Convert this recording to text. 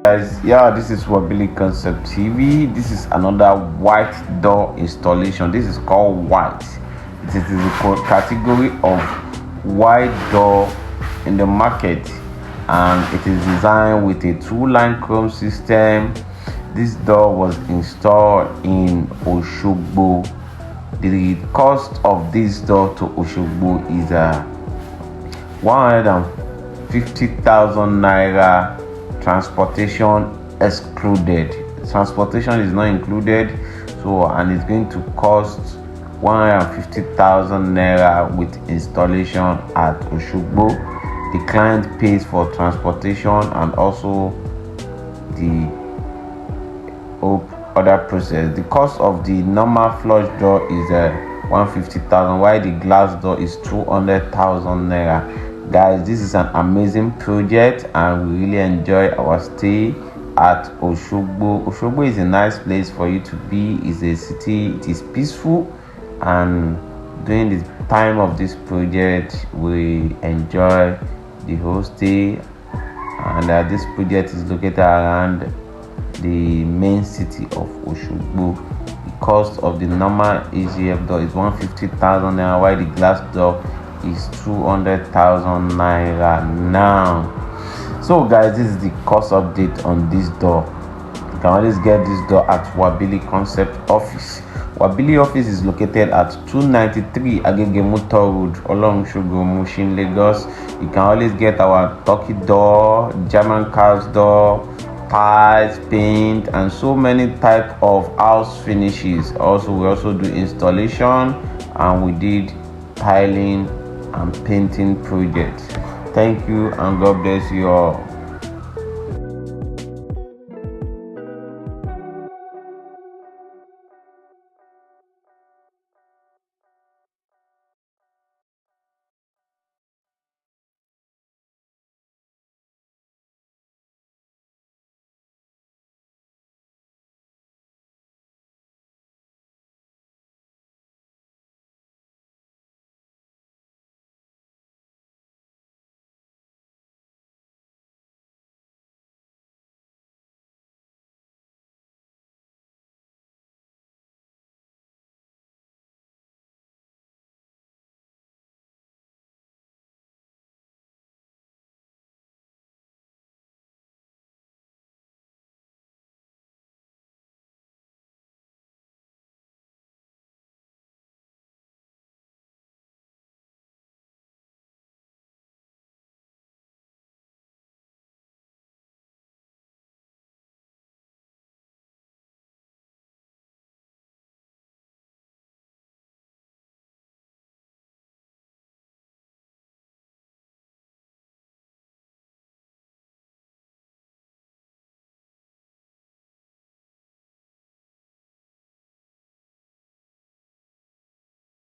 Guys, yeah, this is Wabili Concept TV. This is another white door installation. This is called white. It is the category of white door in the market, and it is designed with a two-line chrome system. This door was installed in Oshogbo. The cost of this door to Oshogbo is 150,000 naira, transportation excluded. Transportation is not included, so and it's going to cost 150,000 naira with installation at Oshogbo. The client pays for transportation and also the other process. The cost of the normal flush door is 150,000, while the glass door is 200,000 naira. Guys, this is an amazing project and we really enjoy our stay at Oshogbo. Oshogbo is a nice place for you to be. It's a city, it is peaceful, and during the time of this project we enjoy the whole stay. And this project is located around the main city of Oshogbo. The cost of the normal AGF door is 150,000 naira, while the glass door is 200,000 naira now. So guys, this is the cost update on this door. You can always get this door at Wabili Concept office. Wabili office is located at 293 Agege Motor Road along Oshogbo, Mushin, Lagos. You can always get our turkey door, German cars door, tiles, paint, and so many type of house finishes. Also, we also do installation, and we did tiling and painting projects. Thank you, and God bless you all.